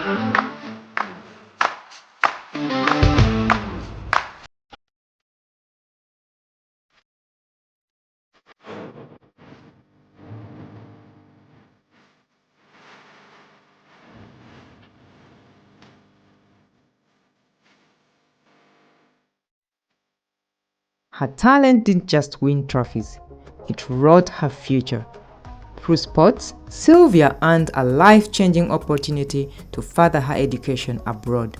Her talent didn't just win trophies, it wrote her future. Through sports, Sylvia earned a life-changing opportunity to further her education abroad.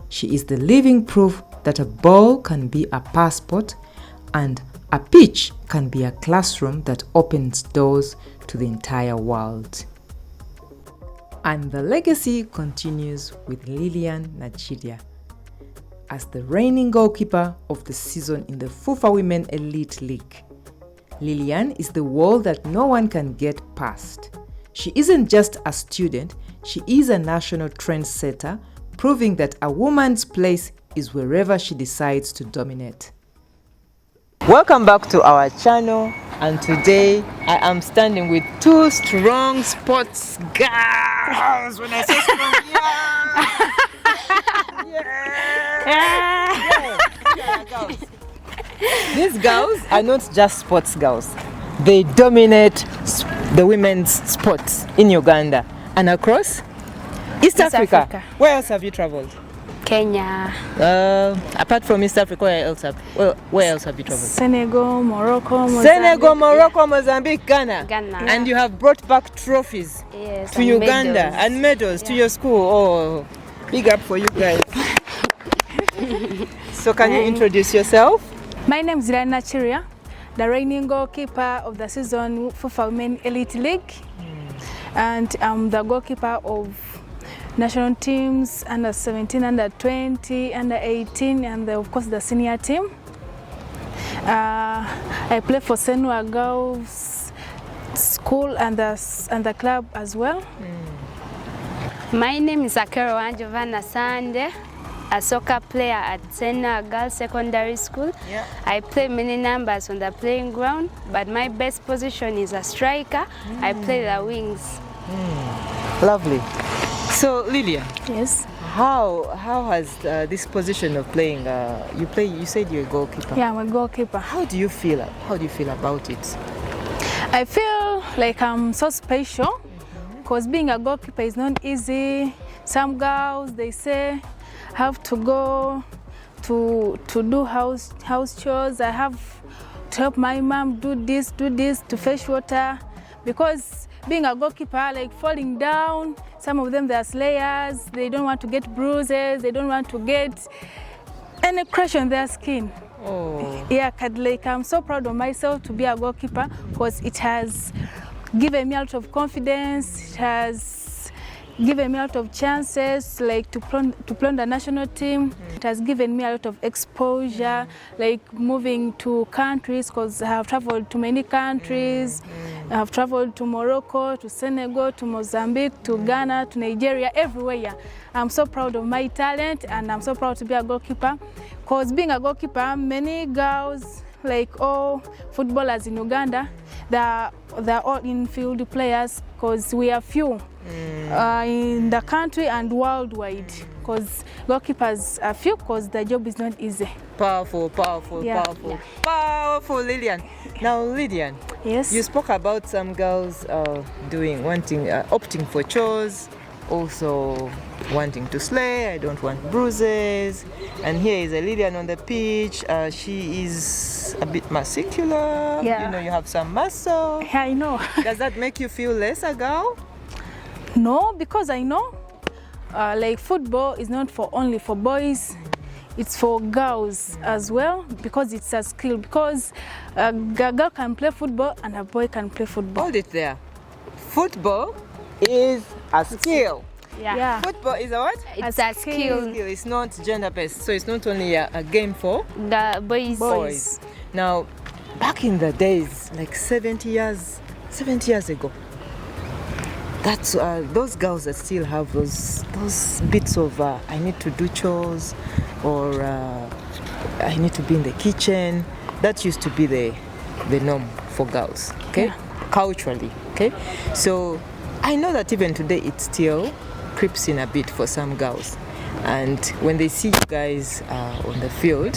She is the living proof that a ball can be a passport and a pitch can be a classroom that opens doors to the entire world. And the legacy continues with Lilian Nakirya. As the reigning goalkeeper of the season in the FUFA Women Elite League, Lilian is the wall that no one can get past. She isn't just a student, she is a national trendsetter, proving that a woman's place is wherever she decides to dominate. Welcome back to our channel, and today I am standing with two strong sports girls. When I say strong, girls. These girls are not just sports girls. They dominate the women's sports in Uganda and across East Africa. Where else have you traveled? Kenya. Apart from East Africa, where else have you traveled? Senegal, Morocco, Mozambique. Ghana. And you have brought back trophies to Uganda medals. And medals to your school. Oh, big up for you guys. So can you introduce yourself? My name is Lilian Nakirya, the reigning goalkeeper of the season FUFA Women Elite League. And I'm the goalkeeper of national teams, under 17, under 20, under 18, and of course the senior team. I play for UG.Girls school and the club as well. My name is Akero Giovanna Sande, a soccer player at UG.Girls Secondary School. I play many numbers on the playing ground, but my best position is a striker. I play the wings. Lovely. So Lilian, yes. How has this position of playing? You said you're a goalkeeper. Yeah, I'm a goalkeeper. How do you feel about it? I feel like I'm so special because being a goalkeeper is not easy. Some girls, they say, have to go to do house chores. I have to help my mom do this to fetch water, because being a goalkeeper, like falling down, some of them, they are slayers, they don't want to get bruises, they don't want to get any crash on their skin. Oh. Yeah, like I'm so proud of myself to be a goalkeeper because it has given me a lot of confidence, it has given me a lot of chances, like to play on the national team. It has given me a lot of exposure, like moving to countries, because I have traveled to many countries. I have traveled to Morocco, to Senegal, to Mozambique, to Ghana, to Nigeria, everywhere. I'm so proud of my talent, and I'm so proud to be a goalkeeper, because being a goalkeeper, many girls, like all footballers in Uganda, they're all in-field players, because we are few in the country and worldwide, because goalkeepers are few, because the job is not easy. Powerful, Lilian. Now, Lilian, yes, you spoke about some girls opting for chores, also wanting to slay. I don't want bruises. And here is a Lilian on the pitch. She is a bit muscular. Yeah. You know, you have some muscle. Yeah, I know. Does that make you feel less a girl? No, because I know like football is not only for boys, it's for girls as well, because it's a skill. Because a girl can play football and a boy can play football. Hold it there. Football is a skill. Yeah. Football is a what? It's a skill. It's not gender-based, so it's not only a game for the boys. Now, back in the days, like 70 years ago, that's those girls that still have those bits of I need to do chores, or I need to be in the kitchen. That used to be the norm for girls, okay? Yeah. Culturally, okay? So I know that even today it's still creeps in a bit for some girls. And when they see you guys on the field,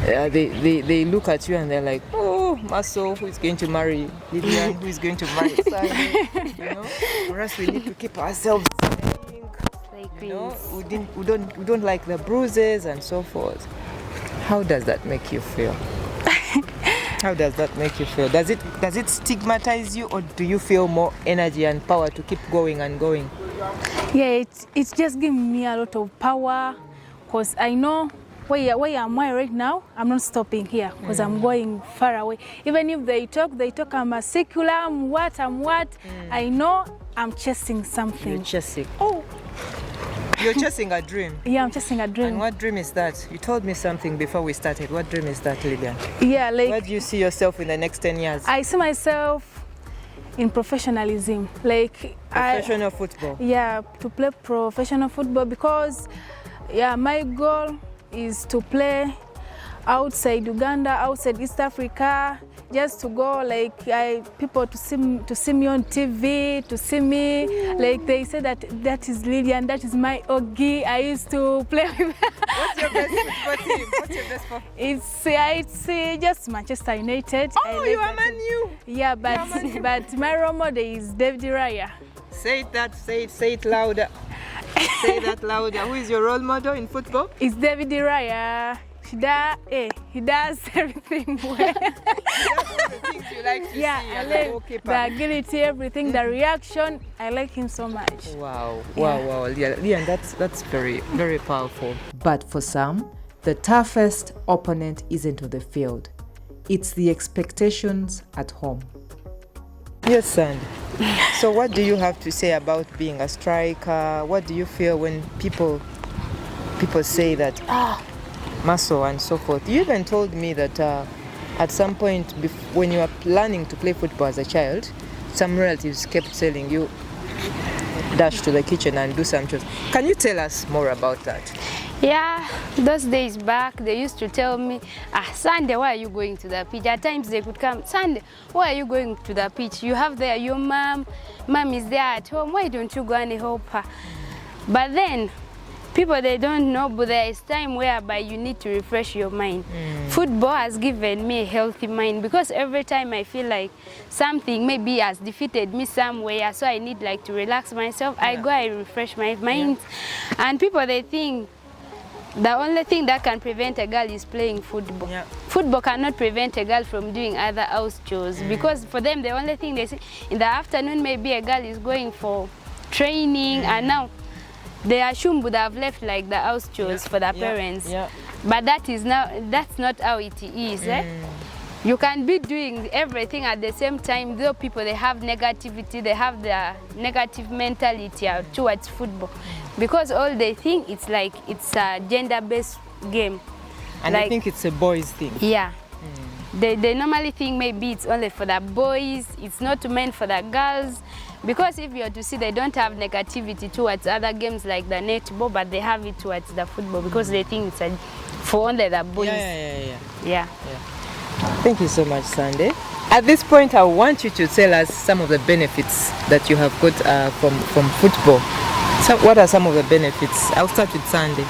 they look at you and they're like, oh, Maso, who is going to marry Lilian, who is going to marry Sunday, you know? For us, we need to keep ourselves you know, we don't like the bruises and so forth. How does that make you feel? How does that make you feel? Does it stigmatize you, or do you feel more energy and power to keep going and going? Yeah, it's just giving me a lot of power, because I know where I'm right now, I'm not stopping here, because I'm going far away. Even if they talk, I'm a secular, I'm what, I know I'm chasing something. You're chasing. Oh. You're chasing a dream. Yeah, I'm chasing a dream. And what dream is that? You told me something before we started. What dream is that, Lilian? Yeah, like... Where do you see yourself in the next 10 years? I see myself in professionalism. Like... Professional football? Yeah, to play professional football, because, yeah, my goal is to play outside Uganda, outside East Africa, just to go, like, people to see me on TV, to see me, like, they say that is Lilian, that is my Ogi, I used to play with. What's your best football team? What's your best football? It's just Manchester United. Oh, you are Man U. Yeah, but my role model is David Raya. Say it louder. Say that louder. Who is your role model in football? It's David Raya. He does everything well. That's all the things you like to see as a goalkeeper. The agility, everything, the reaction. I like him so much. Wow. Yeah, that's very, very powerful. But for some, the toughest opponent isn't on the field. It's the expectations at home. Yes, Sandy. So what do you have to say about being a striker? What do you feel when people say that, muscle and so forth? You even told me that at some point when you were planning to play football as a child, some relatives kept telling you, dash to the kitchen and do some chores. Can you tell us more about that? Yeah, those days back, they used to tell me, Sunday, why are you going to the pitch? At times they could come, Sunday, why are you going to the pitch? You have there your mom is there at home, why don't you go and help her? But then, people, they don't know, but there is time whereby you need to refresh your mind. Football has given me a healthy mind, because every time I feel like something maybe has defeated me somewhere, so I need like to relax myself, I go and refresh my mind. And people, they think the only thing that can prevent a girl is playing football. Football cannot prevent a girl from doing other house chores, because for them the only thing they see in the afternoon, maybe a girl is going for training, and now they assume would have left like the house chores for the parents. But that's not how it is. You can be doing everything at the same time, though people, they have negativity, they have their negative mentality towards football, because all they think it's like it's a gender-based game. And like, I think it's a boys thing. Yeah. They normally think maybe it's only for the boys, it's not meant for the girls. Because if you are to see, they don't have negativity towards other games like the netball, but they have it towards the football, because they think it's for only the boys. Yeah. Thank you so much, Sandy. At this point, I want you to tell us some of the benefits that you have got from football. So what are some of the benefits? I'll start with Sandy.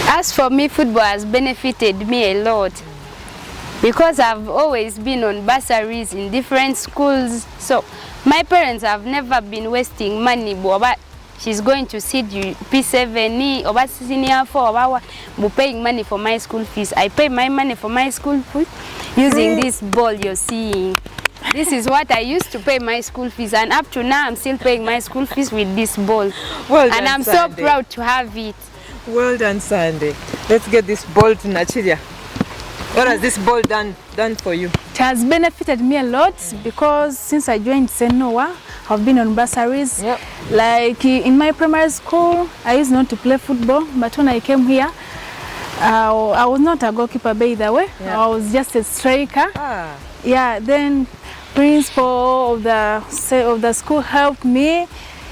As for me, football has benefited me a lot, because I've always been on bursaries in different schools. So my parents have never been wasting money, but she's going to sit you P7 or senior 4 paying money for my school fees. I pay my money for my school fees using this ball you're seeing. This is what I used to pay my school fees, and up to now I'm still paying my school fees with this ball. Well done, and I'm Sandy. so proud to have it. Well done, Sandy. Let's get this ball to Nakirya. What has this ball done for you? It has benefited me a lot, because since I joined St. Noah, I've been on bursaries. Like in my primary school, I used not to play football, but when I came here, I was not a goalkeeper by the way. I was just a striker. Yeah, then principal of the school helped me.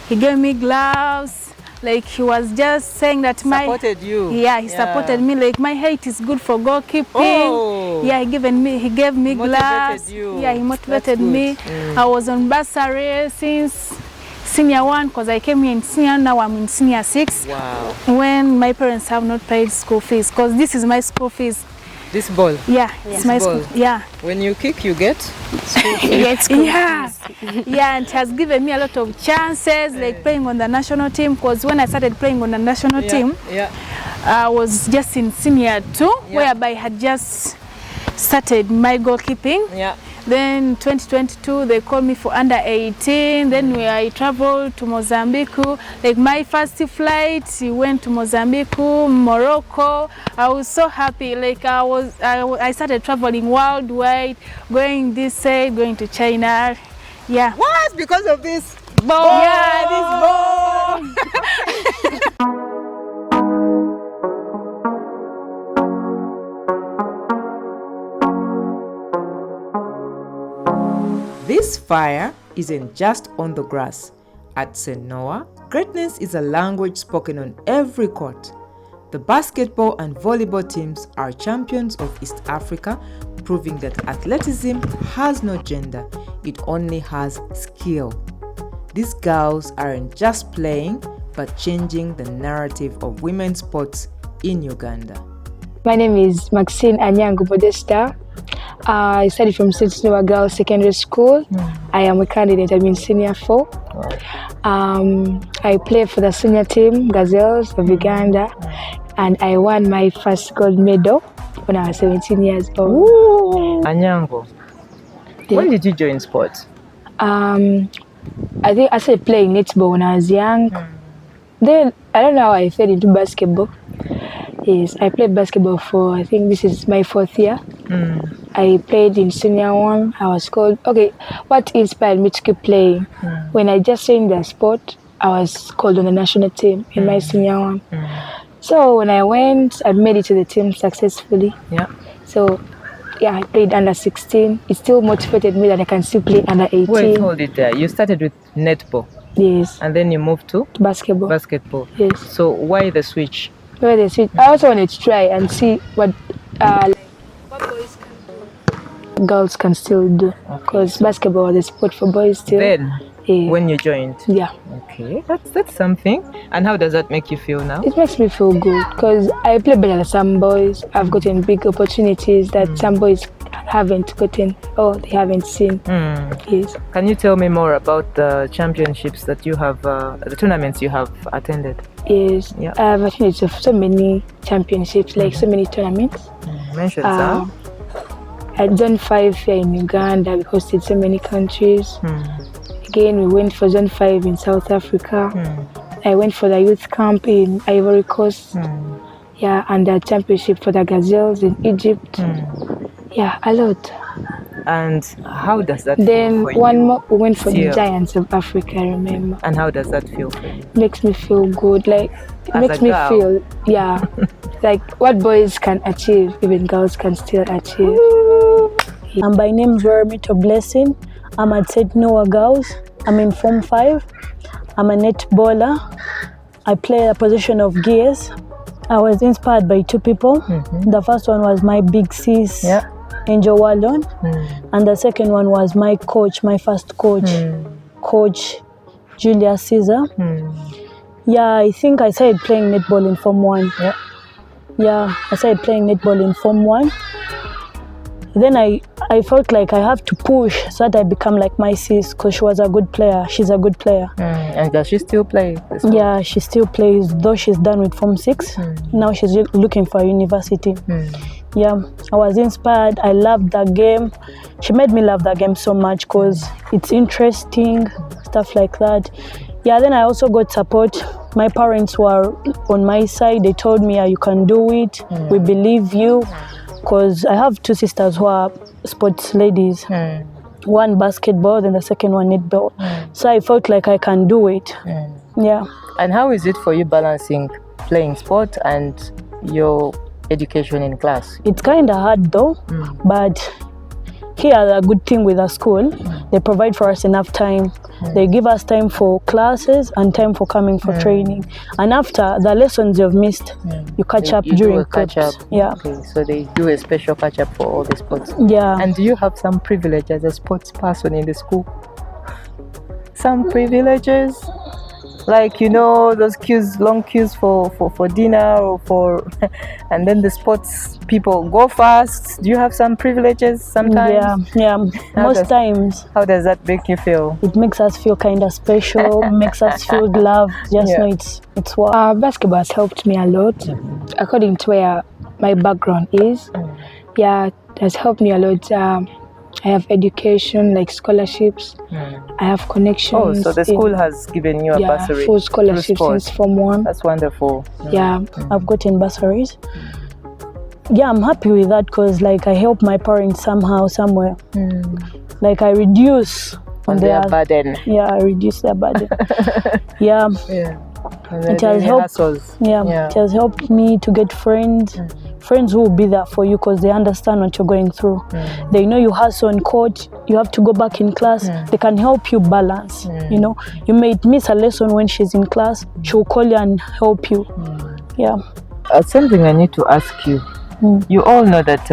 He gave me gloves. Like he was just saying that supported you. Yeah, he supported me. Like my height is good for goalkeeping. Oh. Yeah, he gave me gloves. You. Yeah, he motivated me. I was on bursary since senior 1 because I came here in senior, now I'm in senior 6. Wow. When my parents have not paid school fees, because this is my school fees. This ball? Yeah, it's my school. Yeah. When you kick, you get school fees? You get school fees. Yeah, and it has given me a lot of chances, like playing on the national team, because when I started playing on the national team, I was just in senior 2, whereby I had just started my goalkeeping. Yeah. Then 2022 they called me for under 18. Then I traveled to Mozambique. Like my first flight went to Mozambique, Morocco. I was so happy. Like I started traveling worldwide, going this side, going to China. Yeah. What? Because of this ball? Yeah, this ball. This fire isn't just on the grass. At St. Noah, greatness is a language spoken on every court. The basketball and volleyball teams are champions of East Africa, proving that athleticism has no gender, it only has skill. These girls aren't just playing, but changing the narrative of women's sports in Uganda. My name is Maxine Anyango Modesta. I study from UG.Girls Secondary School. I am a candidate. I'm in senior 4. I play for the senior team, Gazelles of Uganda, and I won my first gold medal when I was 17 years old. Ooh. Anyango, when did you join sports? I think I started playing netball when I was young. Then I don't know how I fell into basketball. Yes, I played basketball for, I think this is my 4th year. I played in senior 1. I was called, what inspired me to keep playing? When I just joined the sport, I was called on the national team in my senior 1. So when I went, I made it to the team successfully. Yeah. So I played under 16. It still motivated me that I can still play under 18. Wait, hold it there. You started with netball. Yes. And then you moved to? Basketball. Basketball. Yes. So why the switch? Why the switch? I also wanted to try and see what boys can do. Girls can still do. Because basketball was a sport for boys still. Then, when you joined? Yeah. Okay, that's something. And how does that make you feel now? It makes me feel good because I play better than some boys. I've gotten big opportunities that some boys haven't gotten or they haven't seen. Yes. Can you tell me more about the championships that you have, the tournaments you have attended? Yes. Yeah. I have attended so many championships, like so many tournaments. Mention some. I've done 5 here in Uganda. We hosted so many countries. Again, we went for Zone 5 in South Africa. I went for the youth camp in Ivory Coast. Yeah, and the championship for the Gazelles in Egypt. Yeah, a lot. And how does that then feel for one you? more, we went for the Giants of Africa, I remember. And how does that feel for you? Makes me feel good. Like, it makes me feel, like what boys can achieve, even girls can still achieve. I'm by name Veronica Blessing. I'm at St. Noah Girls. I'm in Form 5. I'm a netballer. I play a position of gears. I was inspired by 2 people. The first one was my big sis, Angel Wallon. And the second one was my coach, my first coach, Coach Julia Caesar. Yeah, I think I started playing netball in Form 1. Yeah, I started playing netball in Form 1. Then I felt like I have to push so that I become like my sis because she was a good player. She's a good player. And does she still play? Yeah, she still plays, though she's done with Form 6. Now she's looking for a university. Yeah, I was inspired. I loved the game. She made me love the game so much because it's interesting, stuff like that. Yeah, then I also got support. My parents were on my side. They told me, you can do it. We believe you. Because I have 2 sisters who are sports ladies. One basketball, then the second one netball. So I felt like I can do it. Yeah. And how is it for you balancing playing sport and your education in class? It's kind of hard though, but here the good thing with the school, they provide for us enough time. They give us time for classes and time for coming for training. And after the lessons you've missed, you catch up during catch up. Yeah. Okay, so they do a special catch up for all the sports. Yeah. And do you have some privilege as a sports person in the school? some privileges? Like, you know, those queues, long queues for dinner or for, and then the sports people go fast. Do you have some privileges sometimes? Yeah. Most times. How does that make you feel? It makes us feel kind of special, makes us feel loved. Just know it's what. Basketball has helped me a lot, according to where my background is. Yeah, it has helped me a lot. I have education, like scholarships. I have connections. Oh, so the school has given you a bursary? Full scholarship since Form 1. That's wonderful. Yeah, I've gotten bursaries. Yeah, I'm happy with that because like I help my parents somehow, somewhere. Like I reduce on their burden. Yeah, I reduce their burden. Yeah. It has helped. It has helped me to get friends. Friends who will be there for you because they understand what you're going through. They know you hustle on court, you have to go back in class. They can help you balance. You know, you may miss a lesson when she's in class, she'll call you and help you. Yeah. Something I need to ask you. You all know that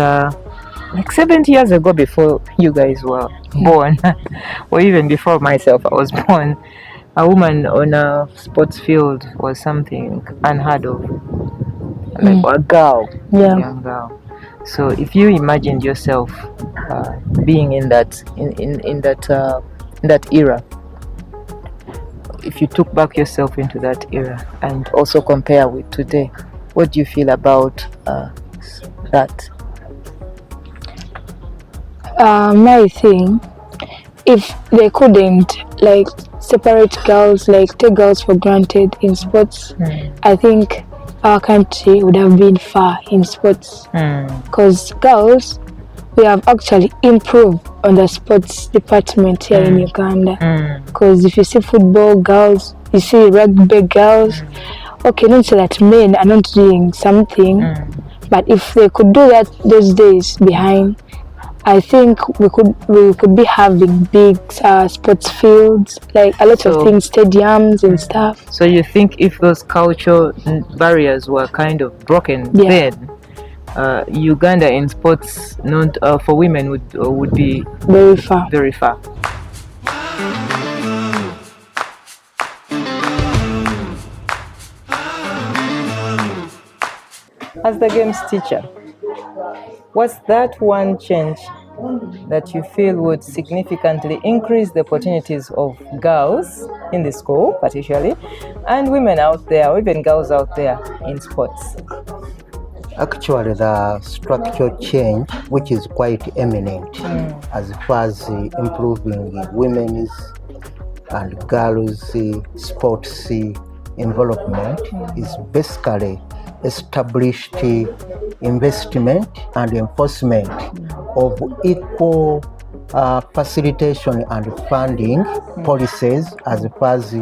like 70 years ago, before you guys were born, or even before myself, I was born, a woman on a sports field was something unheard of. Like a girl, young girl. So if you imagined yourself being in that era, if you took back yourself into that era and also compare with today, what do you feel about that? My thing, if they couldn't like separate girls, like take girls for granted in sports, I think our country would have been far in sports, because girls, we have actually improved on the sports department here in Uganda. Because if you see football girls, you see rugby girls, okay, not say that men are not doing something, but if they could do that those days behind, I think we could be having big sports fields, like a lot of things, stadiums and stuff. So you think if those cultural barriers were kind of broken then, Uganda in sports not for women would be very far. Very far. As the games teacher, what's that one change that you feel would significantly increase the opportunities of girls in the school, particularly, and women out there, or even girls out there in sports? Actually, the structural change, which is quite eminent as far as improving women's and girls' sports involvement, is basically established investment and enforcement of equal facilitation and funding policies as far as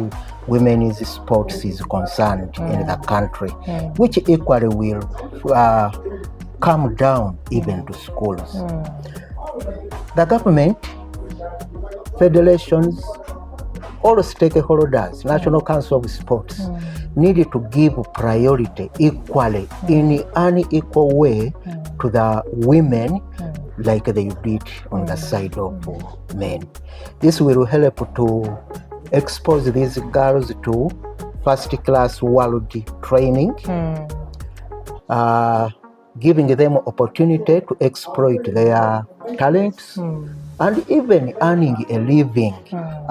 women's sports is concerned in the country, which equally will come down even to schools. The government, federations, all stakeholders, National Council of Sports, needed to give priority equally in an equal way to the women like they did on the side of men. This will help to expose these girls to first-class world training, giving them opportunity to exploit their talents, and even earning a living,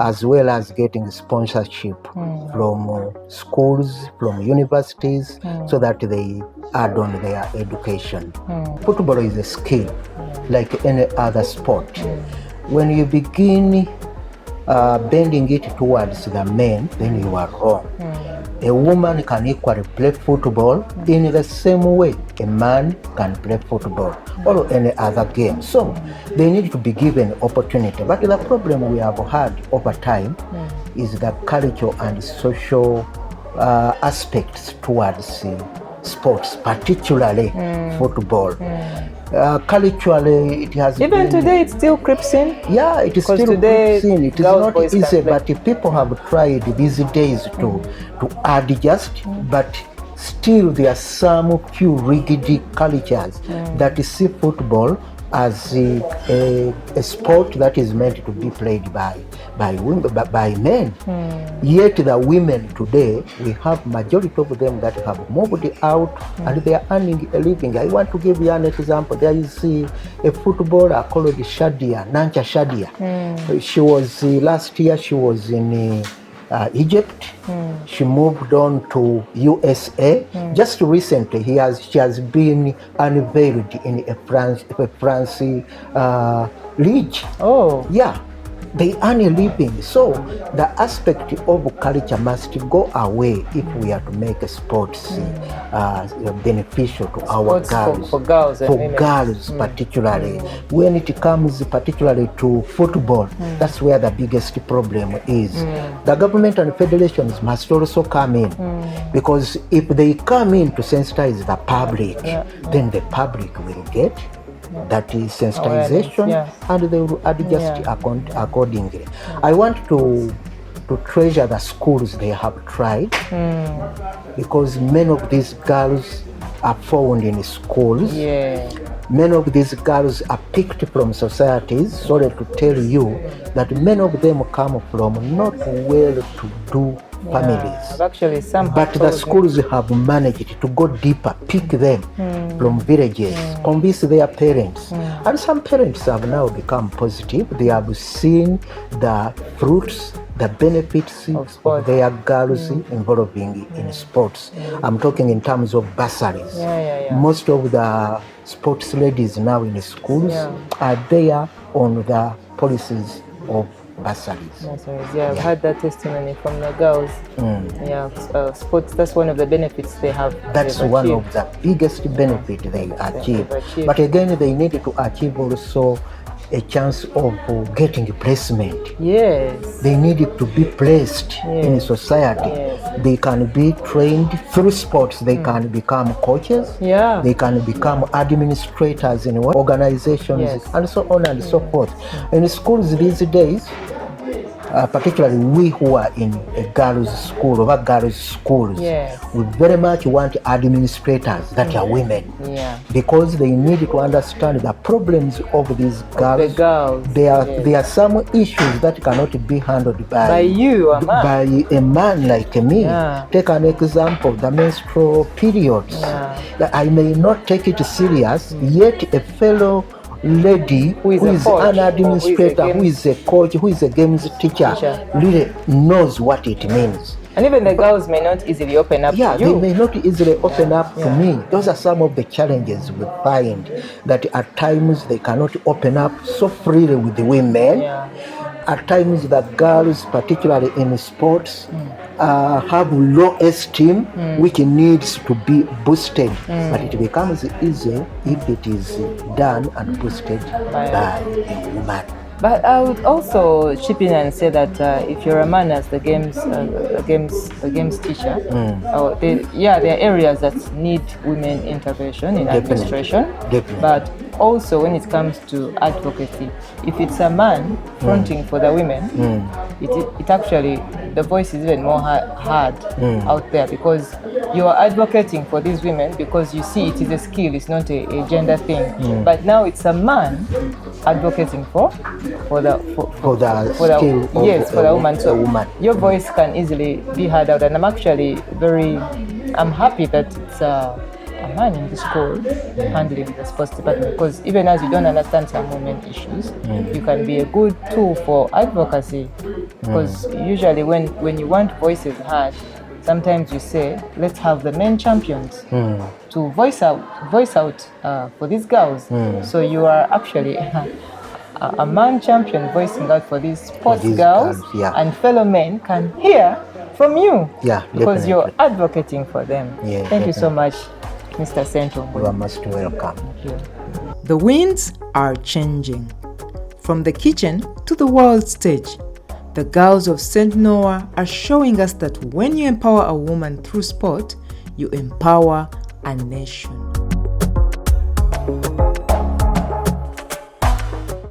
as well as getting sponsorship from schools, from universities, so that they add on their education. Football is a skill like any other sport. When you begin bending it towards the men, then you are wrong. A woman can equally play football in the same way a man can play football or any other game. So they need to be given opportunity. But the problem we have had over time is the cultural and social aspects towards sports, particularly football. Culturally, it has even been, today it still creeps in. Yeah, it is still creeps in. It is not easy, but people have tried these days to adjust, but still there are some few rigid cultures that see football as a sport that is meant to be played by men. Yet the women today, we have majority of them that have moved out and they are earning a living. I want to give you an example. There is a footballer called Nancha Shadia. She was last year. She was in Egypt. She moved on to USA. Just recently, she has been unveiled in a France league. Oh, yeah. They earn a living. So the aspect of culture must go away if we are to make sports beneficial to our girls. For girls and women. Girls particularly. When it comes particularly to football, that's where the biggest problem is. The government and federations must also come in, because if they come in to sensitize the public, then the public will get that is sensitization, and they will adjust accordingly. I want to treasure the schools they have tried, because many of these girls are found in schools. Many of these girls are picked from societies. Sorry to tell you that many of them come from not well-to-do families. Actually, but the schools have managed to go deeper, pick them from villages, convince their parents. And some parents have now become positive. They have seen the fruits, the benefits of their girls involving in sports. I'm talking in terms of bursaries. Most of the sports ladies now in the schools are there on the policies of bursaries. I've had that testimony from the girls. Sports, that's one of the benefits they have. That's one of the biggest benefits they achieve. But again, they need to achieve also a chance of getting placement. They need to be placed in society. They can be trained through sports. They can become coaches. They can become administrators in organizations, and so on and so forth. In schools these days, particularly we who are in a girls' school or girls' schools, we very much want administrators that are women, because they need to understand the problems of these girls. There are some issues that cannot be handled by you, by a man like me. Take an example, the menstrual periods. I may not take it serious, yet a fellow lady who is an administrator, who is a coach, who is a games teacher, really knows what it means. And even the girls may not easily open up to you. They may not easily open up to me. Those are some of the challenges we find, that at times they cannot open up so freely with the women. At times the girls, particularly in sports, have low esteem, which needs to be boosted. But it becomes easy if it is done and boosted by a woman. But I would also chip in and say that if you're a man as the games teacher, there are areas that need women intervention in administration. But also when it comes to advocacy, if it's a man fronting for the women, it actually, the voice is even more hard out there, because you are advocating for these women because you see it is a skill, it's not a gender thing. But now it's a man advocating for the woman. So your voice can easily be heard out, and I'm happy that it's a man in the school handling the sports department, because even as you don't understand some women issues, you can be a good tool for advocacy, because usually when you want voices heard, sometimes you say, let's have the men champions to voice out for these girls. So you are actually a man champion voicing out for these sports girls, and fellow men can hear from you because you're advocating for them. Thank you so much, Mr. Sento. You are most welcome. Thank you. The winds are changing. From the kitchen to the world stage, the girls of St. Noah are showing us that when you empower a woman through sport, you empower a nation.